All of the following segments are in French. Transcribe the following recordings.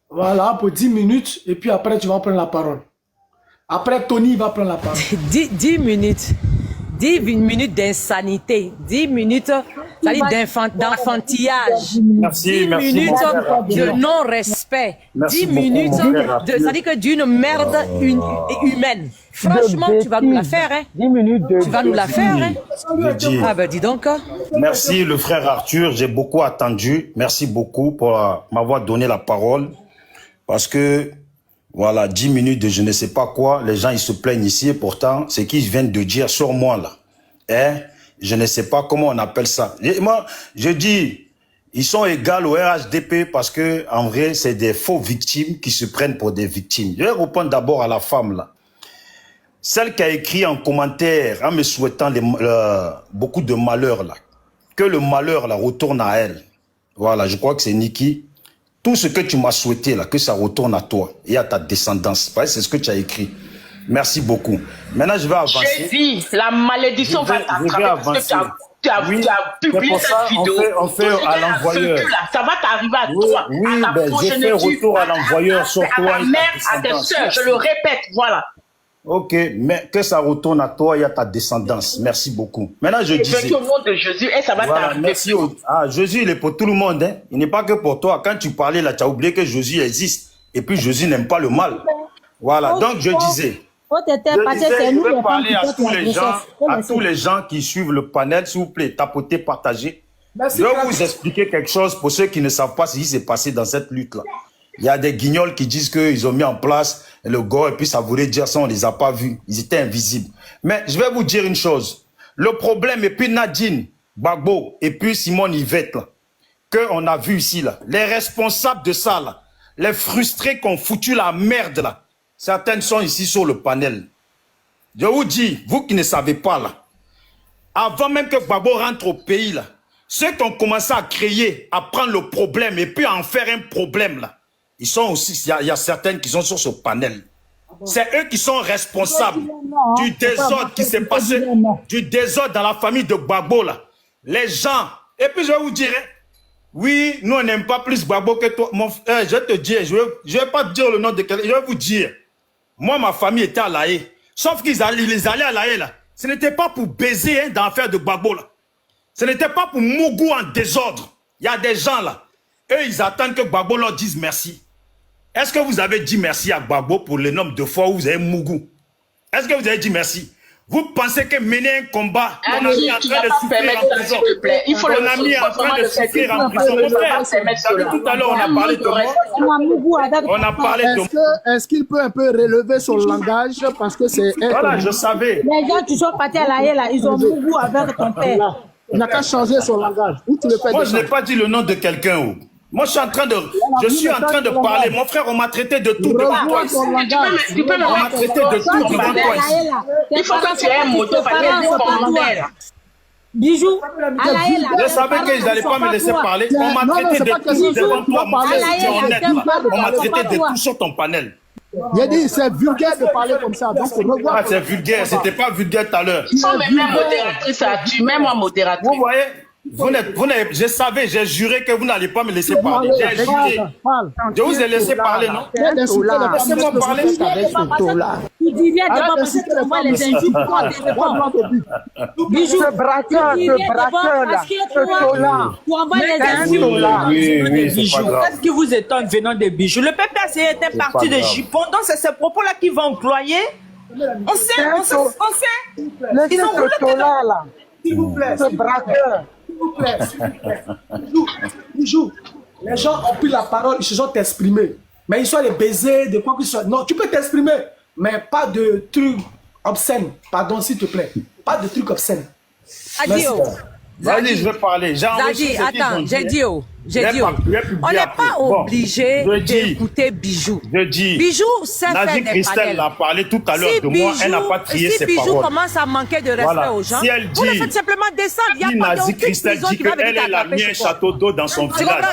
Voilà, pour 10 minutes. Et puis après, tu vas prendre la parole. Après, Tony va prendre la parole. 10 minutes. 10 minutes d'insanité. 10 minutes, ça dit d'enfantillage. Merci, 10 merci. minutes de non-respect. 10 minutes, ça dit que d'une merde humaine. Franchement, tu vas nous la faire, hein? 10 minutes de... Tu vas nous la faire, hein? Ah ben dis donc. Merci le frère Arthur, j'ai beaucoup attendu. Merci beaucoup pour m'avoir donné la parole. Parce que, voilà, 10 minutes de je ne sais pas quoi, les gens ils se plaignent ici et pourtant, ce qu'ils viennent de dire sur moi là, hein, je ne sais pas comment on appelle ça. Et moi, je dis, ils sont égaux au RHDP parce que en vrai, c'est des faux victimes qui se prennent pour des victimes. Je vais répondre d'abord à la femme là. Celle qui a écrit en commentaire en me souhaitant beaucoup de malheur là. Que le malheur là retourne à elle. Voilà, je crois que c'est Niki. Tout ce que tu m'as souhaité là, que ça retourne à toi et à ta descendance. C'est ce que tu as écrit. Merci beaucoup. Maintenant, je vais avancer. J'ai dit, la malédiction va t'attraper parce que tu as publié cette vidéo. On fait à l'envoyeur. Ça va t'arriver à toi. Oui, ben, j'ai fait retour à l'envoyeur sur toi. À ta mère, à tes soeurs, je le répète, voilà. Ok, mais que ça retourne à toi et à ta descendance. Merci beaucoup. Maintenant, je disais... au nom de Jésus et ça va voilà, t'arriver. merci. Jésus, il est pour tout le monde. Hein. Il n'est pas que pour toi. Quand tu parlais là, tu as oublié que Jésus existe. Et puis, Jésus n'aime pas le mal. Voilà, donc je disais... Je vais parler à tous les gens qui suivent le panel. S'il vous plaît, tapotez, partagez. Je vais vous expliquer quelque chose pour ceux qui ne savent pas ce qui s'est passé dans cette lutte-là. Il y a des guignols qui disent qu'ils ont mis en place le go et puis ça voulait dire ça, on ne les a pas vus. Ils étaient invisibles. Mais je vais vous dire une chose. Le problème, et puis Nadine Bagbo et puis Simone Yvette, qu'on a vu ici, là, les responsables de ça, là, les frustrés qui ont foutu la merde, là, certaines sont ici sur le panel. Je vous dis, vous qui ne savez pas, là, avant même que Bagbo rentre au pays, là, ceux qui ont commencé à créer, à prendre le problème et puis à en faire un problème, là, ils sont aussi, il y a certaines qui sont sur ce panel. C'est eux qui sont responsables du désordre qui s'est passé, du désordre dans la famille de Gbagbo, là. Les gens, et puis je vais vous dire, oui, nous on n'aime pas plus Gbagbo que toi. Mon frère, je te dis, je vais pas te dire le nom de quelqu'un, je vais vous dire, moi ma famille était à La Haye, sauf qu'ils allaient à La Haye, là. Ce n'était pas pour baiser hein, dans l'affaire de Gbagbo, là. Ce n'était pas pour Mougou en désordre. Il y a des gens là, eux ils attendent que Gbagbo leur dise merci. Est-ce que vous avez dit merci à Gbagbo pour le nombre de fois où vous avez Mougou? Est-ce que vous avez dit merci? Vous pensez que mener un combat, on a mis en train de souffrir en prison. Il faut on a mis en train de souffrir en prison. Mon frère, tout à l'heure, on a parlé de moi. On a parlé de moi. Est-ce qu'il peut un peu relever son langage parce que c'est... Voilà, je savais. Les gens qui sont partis à La Haye, là, ils ont Mougou avec ton père. Il n'a qu'à changer son langage. Moi, je n'ai pas dit le nom de quelqu'un. Moi, je suis en train de parler. Mon frère, on m'a traité de tout devant toi. On m'a traité de tout devant toi ici. Il faut que tu aies un moto parce qu'il y a des commentaires. Bijou, je savais qu'ils n'allaient pas me laisser parler. On m'a traité de tout devant toi. Mon frère, c'était honnête. On m'a traité de tout sur ton panel. Il a dit, c'est vulgaire de parler comme ça. Ah, c'est vulgaire. C'était pas vulgaire tout à l'heure. Il faut même modératrice à tu, même moi modératrice. Vous voyez? Je savais, j'ai juré que vous n'allez pas me laisser parler. J'ai juré. Je vous ai laissé parler, non? Laissez-moi parler. Tu dis rien devant parce que tu envoies les injures pour tes réponses. Bijou, ce braqueur là, ce Tola. Tu envoies les injures. Oui, c'est pas grave. Qu'est-ce qui vous étonne venant des bijoux? Le PPAC était parti de Jipon, donc c'est ces propos-là qu'ils vont employer. On sait. Ils ont voulu Tola là. S'il vous plaît. Ce braqueur. S'il vous plaît. Bijou, les gens ont pris la parole, ils se sont exprimés. Mais ils sont les baisers, de quoi que ce soit. Non, tu peux t'exprimer, mais pas de trucs obscènes. Pardon, s'il te plaît. Pas de trucs obscènes. Adio. Vas-y, je vais parler. Zadi, attends, j'ai dit. On n'est pas obligé d'écouter Bijou. Je dis, Bijou, c'est Nazi Christelle a parlé tout à l'heure de moi, elle n'a pas trié ses paroles. Si Bijou commence à manquer de respect aux gens, si elle dit, vous le faites simplement descendre. Il y a pas Nazi Christelle dit qu'elle a mis un château d'eau dans son village.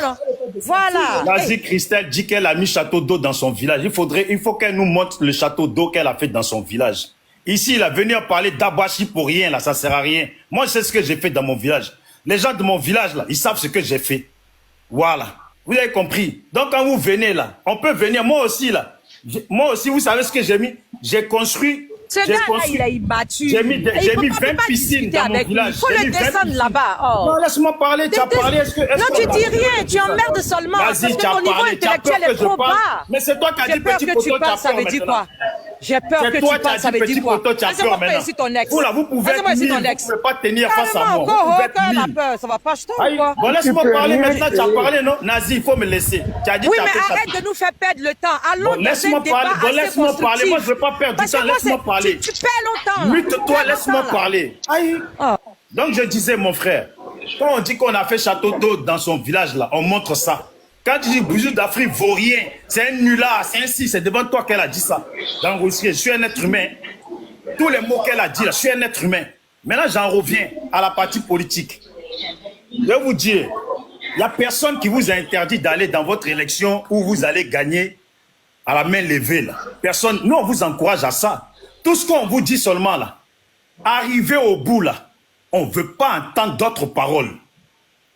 Voilà. Nazi Christelle dit qu'elle a mis château d'eau dans son village. Il faut qu'elle nous montre le château d'eau qu'elle a fait dans son village. Ici, il a venu parler d'Abachi pour rien, là, ça sert à rien. Moi, je sais ce que j'ai fait dans mon village. Les gens de mon village, là, ils savent ce que j'ai fait. Voilà. Vous avez compris. Donc quand vous venez là, on peut venir, moi aussi là. Moi aussi, vous savez ce que j'ai mis? J'ai construit. Ce gars-là, il a battu. J'ai mis 20 piscines dans mon village. Il faut le descendre là-bas. Oh. Non, laisse-moi parler. Tu as parlé. Non, tu dis rien. Tu emmerdes seulement. Parce que ton niveau intellectuel est trop bas. Mais c'est toi qui as dit petit poteau, tu as ça veut dire quoi? J'ai peur que tu parles, ça veut dire quoi? Laissez-moi faire ici ton ex. Vous là, vous pouvez pas tenir face à moi. Vous êtes peur, ça va pas jeter ou quoi? Bon, laisse-moi parler maintenant. Tu as parlé, non? Nazi, il faut me laisser. Oui, mais arrête de nous faire perdre le temps. Allons dans un débat assez constructif. Laisse-moi parler. Moi, je ne veux pas perdre du temps. Laisse-moi parler. Tu perds longtemps. Mute-toi, laisse-moi parler. Aïe. Donc, je disais, mon frère, quand on dit qu'on a fait château d'eau dans son village, là, on montre ça. Quand tu dis Bijou d'Afrique vaut rien, c'est un nulard, c'est un si, c'est devant toi qu'elle a dit ça. Donc, je suis un être humain. Tous les mots qu'elle a dit, là, je suis un être humain. Maintenant, j'en reviens à la partie politique. Je vais vous dire, il n'y a personne qui vous a interdit d'aller dans votre élection où vous allez gagner à la main levée. Là. Personne. Nous, on vous encourage à ça. Tout ce qu'on vous dit seulement, là, arrivez au bout, là, on ne veut pas entendre d'autres paroles.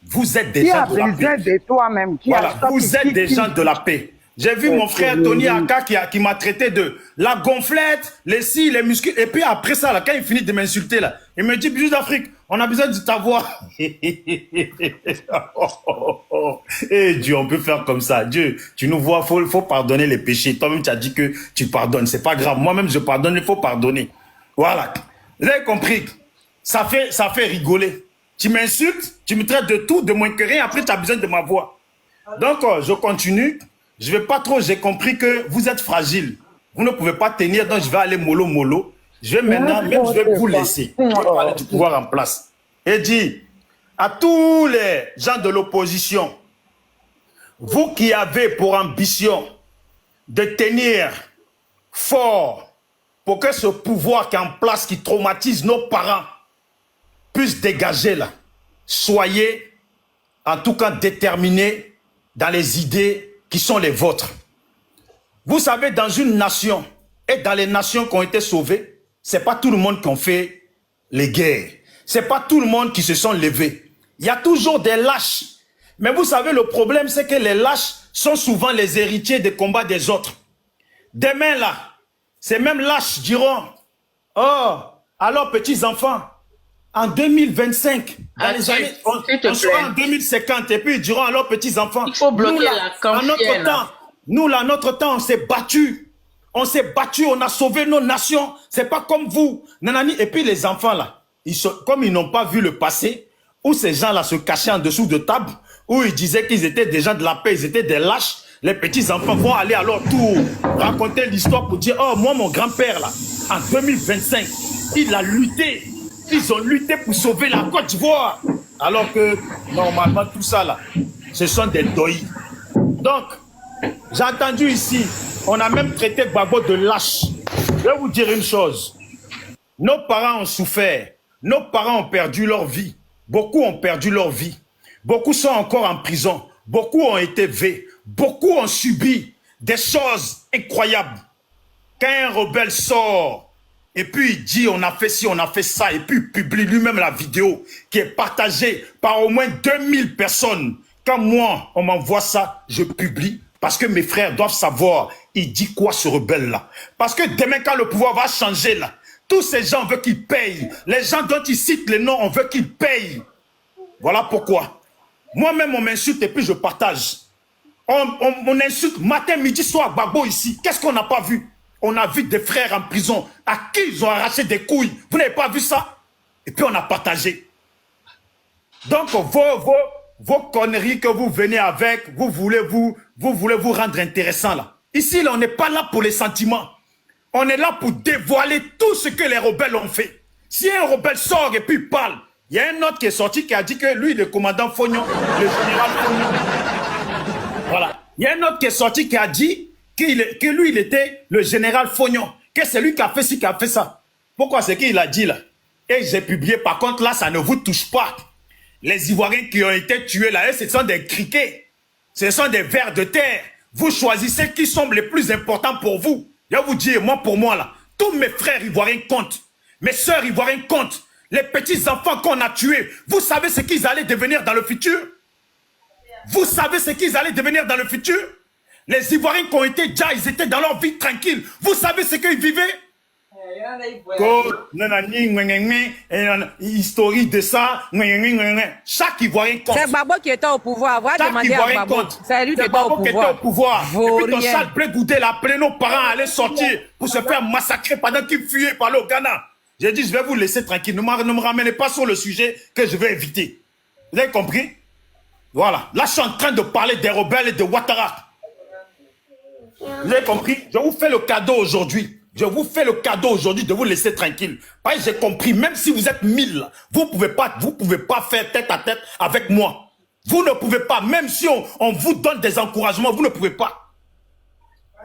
Vous êtes des gens de la paix. De toi-même, voilà, vous êtes des gens de la paix. J'ai vu mon frère Tony Aka qui m'a traité de la gonflette, les cils, les muscles. Et puis après ça, là, quand il finit de m'insulter, là, il me dit, Bijou d'Afrique, on a besoin de ta voix. Eh Dieu, on peut faire comme ça. Dieu, tu nous vois, faut pardonner les péchés. Toi-même, tu as dit que tu pardonnes. C'est pas grave. Moi-même, je pardonne, il faut pardonner. Voilà. Vous avez compris? Ça fait rigoler. Tu m'insultes, tu me traites de tout, de moins que rien. Après, tu as besoin de ma voix. Donc, je continue. Je vais pas trop, j'ai compris que vous êtes fragile. Vous ne pouvez pas tenir, donc je vais aller mollo. Je vais maintenant, même je vais vous laisser. Je vais parler du pouvoir en place. Et dit à tous les gens de l'opposition, vous qui avez pour ambition de tenir fort pour que ce pouvoir qui est en place, qui traumatise nos parents, puisse dégager là, soyez en tout cas déterminés dans les idées qui sont les vôtres. Vous savez, dans une nation, et dans les nations qui ont été sauvées, c'est pas tout le monde qui ont fait les guerres. C'est pas tout le monde qui se sont levés. Il y a toujours des lâches. Mais vous savez, le problème, c'est que les lâches sont souvent les héritiers des combats des autres. Demain, là, ces mêmes lâches diront, oh, alors, petits enfants, en 2025, dans les années, on sera en 2050, et puis ils diront alors petits enfants, il faut bloquer la campagne. Nous là, notre temps, on s'est battu. On s'est battu, on a sauvé nos nations. C'est pas comme vous. Nanani. Et puis les enfants là, comme ils n'ont pas vu le passé, où ces gens-là se cachaient en dessous de table, où ils disaient qu'ils étaient des gens de la paix, ils étaient des lâches, les petits enfants vont aller alors tout raconter l'histoire pour dire, oh moi mon grand-père là, en 2025, il a lutté. Ils ont lutté pour sauver la Côte d'Ivoire. Alors que, normalement, tout ça, là, ce sont des doïs. Donc, j'ai entendu ici, on a même traité Gbagbo de lâche. Je vais vous dire une chose. Nos parents ont souffert. Nos parents ont perdu leur vie. Beaucoup ont perdu leur vie. Beaucoup sont encore en prison. Beaucoup ont été vés. Beaucoup ont subi des choses incroyables. Quand un rebelle sort, et puis il dit on a fait ci, on a fait ça, et puis il publie lui-même la vidéo qui est partagée par au moins 2000 personnes. Quand moi, on m'envoie ça, je publie parce que mes frères doivent savoir, il dit quoi ce rebelle-là. Parce que demain, quand le pouvoir va changer là, tous ces gens veulent qu'ils payent. Les gens dont ils citent les noms, on veut qu'ils payent. Voilà pourquoi. Moi-même, on m'insulte et puis je partage. On insulte matin, midi, soir, Gbagbo ici. Qu'est-ce qu'on n'a pas vu? On a vu des frères en prison à qui ils ont arraché des couilles. Vous n'avez pas vu ça? Et puis on a partagé. Donc vos conneries que vous venez avec, vous voulez vous rendre intéressant là. Ici, là, on n'est pas là pour les sentiments. On est là pour dévoiler tout ce que les rebelles ont fait. Si un rebelle sort et puis parle, il y a un autre qui est sorti qui a dit que lui, le commandant Fognon, le général Fognon. Voilà. Il y a un autre qui est sorti qui a dit que lui, il était le général Fognon, que c'est lui qui a fait ci, qui a fait ça. Pourquoi? C'est qu'il a dit là. Et j'ai publié, par contre, là, ça ne vous touche pas. Les Ivoiriens qui ont été tués là, ce sont des criquets. Ce sont des vers de terre. Vous choisissez qui sont les plus importants pour vous. Je vais vous dire, moi, pour moi, là, tous mes frères Ivoiriens comptent. Mes sœurs Ivoiriens comptent. Les petits enfants qu'on a tués, vous savez ce qu'ils allaient devenir dans le futur? Vous savez ce qu'ils allaient devenir dans le futur? Les Ivoiriens qui ont été déjà, ils étaient dans leur vie tranquille. Vous savez ce qu'ils vivaient? Historique de ça. Chaque Ivoirien compte. C'est Gbagbo qui était au pouvoir. Va Chaque demander à Ivoirien Gbagbo. compte. C'est lui qui était Gbagbo qui était au pouvoir. Et puis ton Vaurien. sale blé goudé l'a appelé nos parents à aller sortir pour se faire massacrer pendant qu'ils fuyaient par le Ghana. J'ai dit, je vais vous laisser tranquille. Ne me ramenez pas sur le sujet que je vais éviter. Vous avez compris? Voilà. Là, je suis en train de parler des rebelles et de Ouattara. Vous avez compris? Je vous fais le cadeau aujourd'hui. Je vous fais le cadeau aujourd'hui de vous laisser tranquille. Parce que j'ai compris, même si vous êtes 1000, vous pouvez pas faire tête à tête avec moi. Vous ne pouvez pas, même si on vous donne des encouragements, vous ne pouvez pas.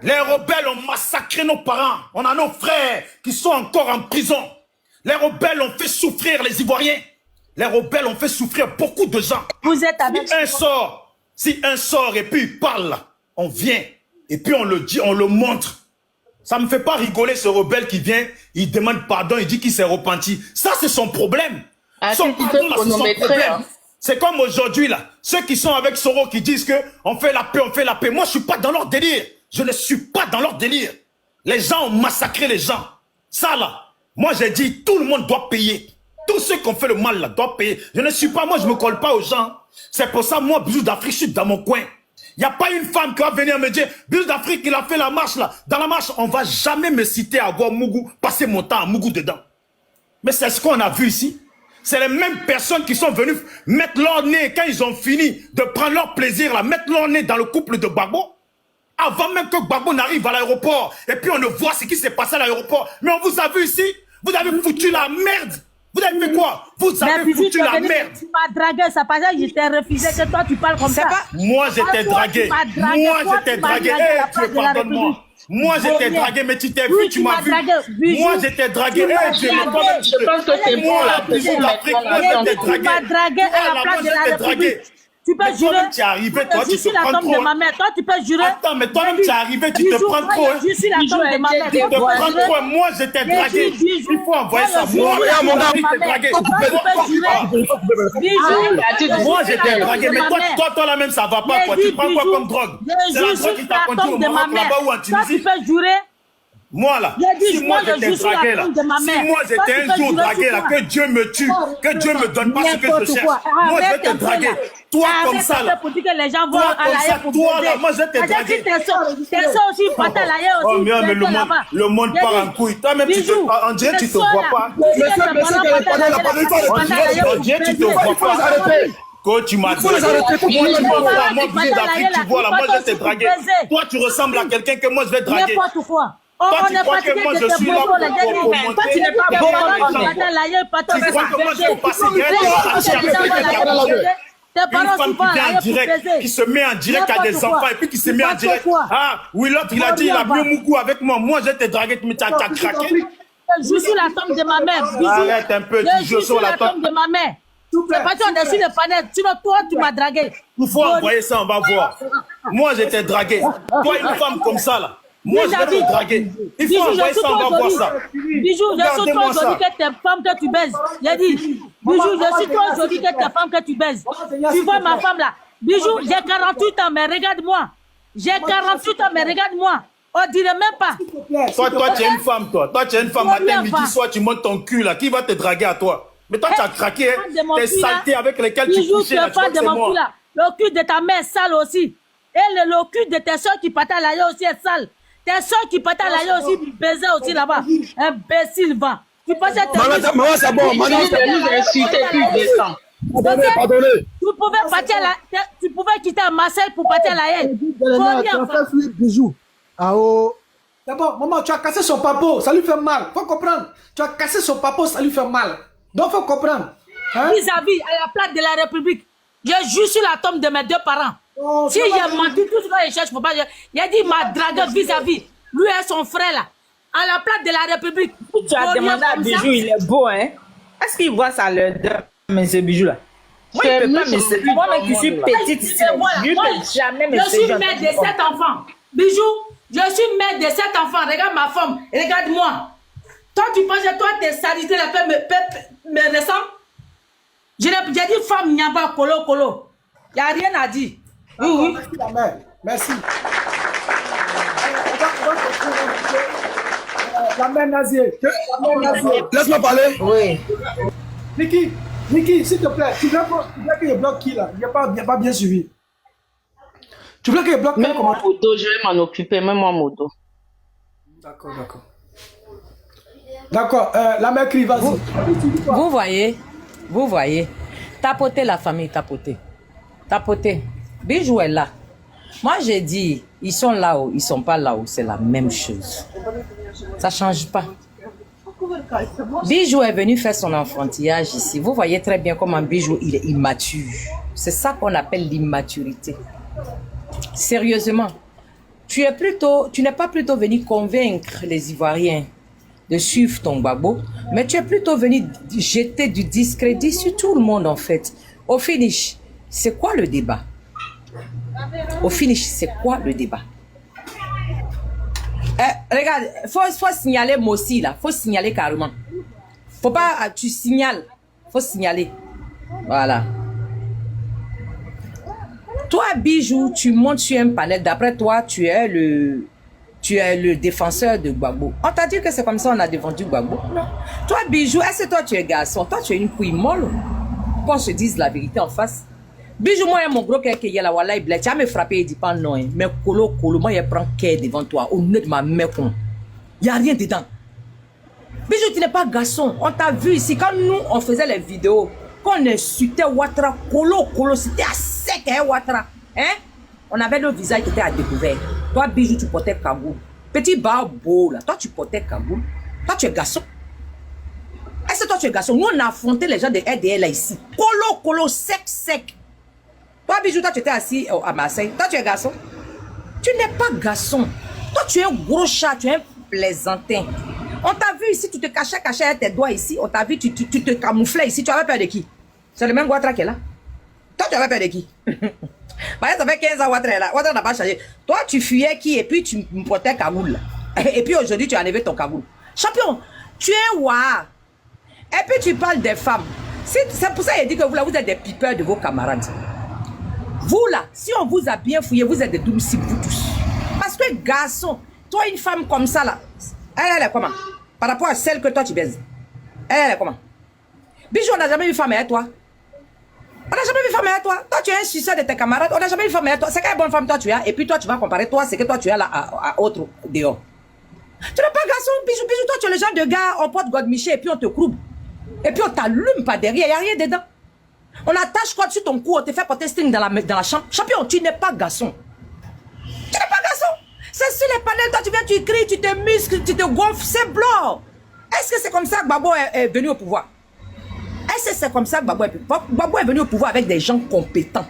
Les rebelles ont massacré nos parents. On a nos frères qui sont encore en prison. Les rebelles ont fait souffrir les Ivoiriens. Les rebelles ont fait souffrir beaucoup de gens. Vous êtes avec... Si un sort et puis il parle, on vient. Et puis on le dit, on le montre. Ça me fait pas rigoler ce rebelle qui vient, il demande pardon, il dit qu'il s'est repenti. Ça, c'est son problème. Son pardon, là, c'est son problème. C'est comme aujourd'hui, là. Ceux qui sont avec Soro qui disent que on fait la paix, on fait la paix. Moi, je suis pas dans leur délire. Je ne suis pas dans leur délire. Les gens ont massacré les gens. Ça, là. Moi, j'ai dit, tout le monde doit payer. Tous ceux qui ont fait le mal, là, doivent payer. Je ne suis pas, moi, je me colle pas aux gens. C'est pour ça, moi, Bijou d'Afrique, je suis dans mon coin. Il n'y a pas une femme qui va venir me dire, Bijou d'Afrique, il a fait la marche là. Dans la marche, on ne va jamais me citer à voir Mougou, passer mon temps à Mougou dedans. Mais c'est ce qu'on a vu ici. C'est les mêmes personnes qui sont venues mettre leur nez, quand ils ont fini de prendre leur plaisir là, mettre leur nez dans le couple de Gbagbo. Avant même que Gbagbo n'arrive à l'aéroport. Et puis on ne voit ce qui s'est passé à l'aéroport. Mais on vous a vu ici, vous avez foutu la merde. Vous avez fait quoi? Vous avez foutu la merde. Tu m'as dragué, ça passe, je t'ai refusé que toi tu parles comme ça. Moi j'étais dragué. Moi j'étais dragué. Eh, Dieu pardonne-moi. Moi j'étais dragué, mais tu t'es vu, tu m'as vu. Moi j'étais dragué. Eh, Dieu, je pense que c'est bon là. Moi j'étais dragué. Tu m'as dragué à la place de la République. Tu peux jurer. Tu es arrivé, toi, tu te prends trop. Toi, tu peux jurer. Attends, mais toi-même, tu es arrivé, tu te prends trop. Je suis la tombe de ma mère. Tu te prends trop. Moi, j'étais dragué. Il faut envoyer ça. Moi, j'étais dragué. Moi, j'étais dragué. Mais toi, là-même, ça va pas. Tu prends quoi comme drogue? C'est la drogue qui t'a conduit au Maroc, là-bas ou en Tunisie? Tu peux jurer. Moi là, si moi j'étais dragué là, si moi j'étais un jour dragué là, que Dieu me tue, que Dieu me donne pas ce que je cherche, moi je vais te draguer. Toi comme ça là, toi comme ça, toi là, moi je vais te draguer. Tes soeurs aussi, pata là, oh mais le monde part en couille. Toi même on dirait que tu te vois pas. On dirait que tu te vois pas. Quand tu m'as dit, moi, tu vois là, moi je vais te draguer. Toi tu ressembles à quelqu'un que moi je vais draguer. N'importe quoi. Toi, tu crois que moi, je suis là pour monter. Toi, tu n'es pas bon. Tu crois que moi, je peux passer une femme qui vient en direct, qui se met en direct à des enfants et puis qui se met en direct. Ah, oui, l'autre, il a dit, il a mieux Mougou avec moi. Moi, je t'ai dragué, mais tu as craqué. Je suis la tombe de ma mère. Arrête un peu, tu joues sur la tombe de ma mère. C'est parce qu'on est sur le panel. Sinon, toi, tu m'as dragué. Il faut envoyer ça, on va voir. Moi, j'étais dragué. Toi, une femme comme ça, là. Moi, je vais te draguer. Il faut envoyer ça, on va voir ça. Bijou, je suis toi aujourd'hui que tes femmes que tu baises. J'ai dit, Bijou, je suis toi aujourd'hui que tes femmes que tu baises. Tu vois ma femme là. Bijou, j'ai 48 ans, mais regarde-moi. J'ai 48 ans, mais regarde-moi. On dirait même pas. Toi, tu es une femme, toi. Toi, tu es une femme, matin, midi, soir, tu montes ton cul là. Qui va te draguer à toi? Mais toi, tu as craqué, tes saletés avec lesquelles tu couchais là, tu crois que c'est moi. Le cul de ta mère est sale aussi. Et le cul de tes soeurs qui partent à l'ailleurs aussi est sale. Tes soeurs qui partent à l'ailleurs aussi baisaient aussi là-bas. Imbécile, va. Tu pensais que maman, c'est bon. Maman, c'est nous insulter plus descend. Pardonnez. Tu pouvais quitter Marseille pour partir à la haine. Tu as fait fuir Bijou. Ah oh. D'abord, maman, tu as cassé son papo, ça lui fait mal. Faut comprendre. Tu as cassé son papo, ça lui fait mal. Donc, faut comprendre. Vis-à-vis, à la place de la République, je joue sur la tombe de mes deux parents. Oh, si j'ai menti, tout ce que je cherche, faut pas. Il a dit, ma drague vis-à-vis. Lui et son frère là, à la place de la République. Tu as demandé à Bijou, il est beau, hein? Est-ce qu'il voit ça le mais ce Bijou là? Moi, je peux pas me séduire. Moi-même qui suis petite, je ne peux jamais me séduire. Je suis mère de 7 enfants. Bijou, je suis mère de 7 enfants. Regarde ma femme, regarde-moi. Toi, tu penses que toi, tes salités là me ressemblent? J'ai dit femme, il n'y a pas colo. Il n'y a rien à dire. Oui. Merci la mère. Merci. La mère Nazier. Laisse-moi parler. Oui. Niki, s'il te plaît, tu veux que je bloque qui là? Il n'y a pas bien suivi. Tu veux que je bloque même moi, Modo, je vais m'en occuper, même moi, Modo. D'accord, la mère crie, vas-y. Vous voyez, tapoter la famille, tapoter. Bijou est là. Moi, j'ai dit, ils sont là-haut, ils sont pas là-haut, c'est la même chose. Ça change pas. Bijou est venu faire son enfantillage ici. Vous voyez très bien comment Bijou, il est immature. C'est ça qu'on appelle l'immaturité. Sérieusement, tu n'es pas plutôt venu convaincre les Ivoiriens de suivre ton Gbagbo, mais tu es plutôt venu jeter du discrédit sur tout le monde en fait. Au finish, c'est quoi le débat? Regarde, faut signaler Mossi là, faut signaler carrément. Faut pas, tu signales, faut signaler. Voilà. Toi, Bijou, tu montes sur un panel. D'après toi, tu es le défenseur de Gbagbo. On t'a dit que c'est comme ça on a défendu Gbagbo. Non. Toi, Bijou, est-ce que toi, tu es garçon? Toi, tu es une couille molle. Qu'on se dise la vérité en face. Bijou, moi, mon gros cœur qui est là, voilà, il blesse. Tu vas me frapper, il dit pas non. Hein. Mais colo, moi, il prend cœur devant toi. Au nez de ma mère, il n'y a rien dedans. Bijou, tu n'es pas garçon. On t'a vu ici. Quand nous, on faisait les vidéos, qu'on insultait Ouattara, colo, c'était à sec, hein, Ouattara. Hein? On avait le visage qui était à découvert. Toi, Bijou, tu portais cagoule. Petit barbeau, là. Toi, tu portais cagoule. Toi, tu es garçon. Est-ce que toi, tu es garçon? Nous, on a affronté les gens de RDL là, ici. Colo, sec. Toi, Bijou, toi, tu étais assis à Marseille. Toi, tu es garçon. Tu n'es pas garçon. Toi, tu es un gros chat, tu es un plaisantin. On t'a vu ici, tu te cachais avec tes doigts ici. On t'a vu, tu te camouflais ici. Tu avais peur de qui? C'est le même Ouattara qui est là. Toi, tu avais peur de qui? Bah, ça fait 15 ans, Ouattara est là. Ouattara n'a pas changé. Toi, tu fuyais qui? Et puis, tu me portais cagoule. Et puis, aujourd'hui, tu as enlevé ton cagoule. Champion, tu es Ouah. Et puis, tu parles des femmes. C'est pour ça qu'il dit que vous, là, vous êtes des pipeurs de vos camarades. Vous, là, si on vous a bien fouillé, vous êtes des domiciles, vous tous. Parce que, garçon, toi, une femme comme ça, là, elle est comment? Par rapport à celle que toi, tu baises. Elle est comment? Bijou, on n'a jamais vu femme avec toi. On n'a jamais vu femme avec toi. Toi, tu es un suceur de tes camarades. On n'a jamais vu femme avec toi. C'est quelle bonne femme toi tu as. Et puis toi, tu vas comparer toi, c'est que toi, tu as là à autre dehors. Tu n'es pas garçon, Bijou, toi, tu es le genre de gars, on porte God Michel et puis on te croube. Et puis on t'allume pas derrière, il n'y a rien dedans. On attache quoi sur ton cou, on te fait porter string dans la chambre. Champion, tu n'es pas garçon. Tu n'es pas garçon. C'est sur les panels, toi, tu viens, tu cries, tu te muscles, tu te gonfles, c'est blanc. Est-ce que c'est comme ça que Gbagbo est venu au pouvoir? Est-ce que c'est comme ça que Gbagbo est venu au pouvoir avec des gens compétents?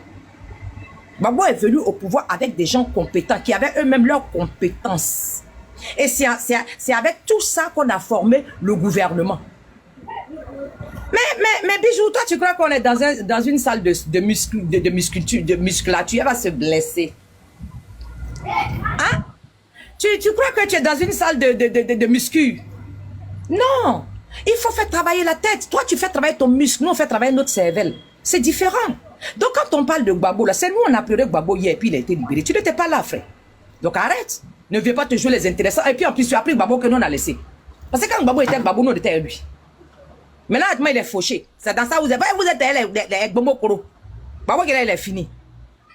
Gbagbo est venu au pouvoir avec des gens compétents, qui avaient eux-mêmes leurs compétences. Et c'est avec tout ça qu'on a formé le gouvernement. Mais Bijou, toi, tu crois qu'on est dans une salle de musculature, elle va se blesser. Hein? Tu crois que tu es dans une salle de muscu? Non! Il faut faire travailler la tête. Toi, tu fais travailler ton muscle. Nous, on fait travailler notre cervelle. C'est différent. Donc, quand on parle de Gbagbo, là, c'est nous, on a pleuré Gbagbo hier et puis il a été libéré. Tu n'étais pas là, frère. Donc, arrête. Ne viens pas te jouer les intéressants. Et puis, en plus, tu as pris Gbagbo que nous, on a laissé. Parce que quand Gbagbo était Gbagbo, nous, on était lui. Maintenant, il est fauché. C'est dans ça, vous êtes les Gbagbo Koro. Gbagbo, il est fini.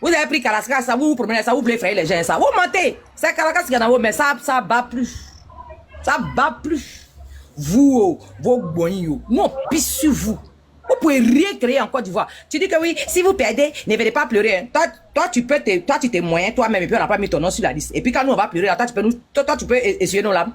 Vous avez pris Caracas, ça vous promenez, ça vous voulez frayer les gens, ça. Vous mentez. C'est Caracas qui est dans vous, mais ça bat plus. Ça bat plus. Vous, vos boignots, nous on pisse sur vous. Vous pouvez rien créer en Côte d'Ivoire. Tu dis que oui, si vous perdez, ne venez pas pleurer. Hein. Toi, tu t'es moyen toi-même, et puis on n'a pas mis ton nom sur la liste. Et puis quand nous on va pleurer, toi, tu peux essuyer nos larmes.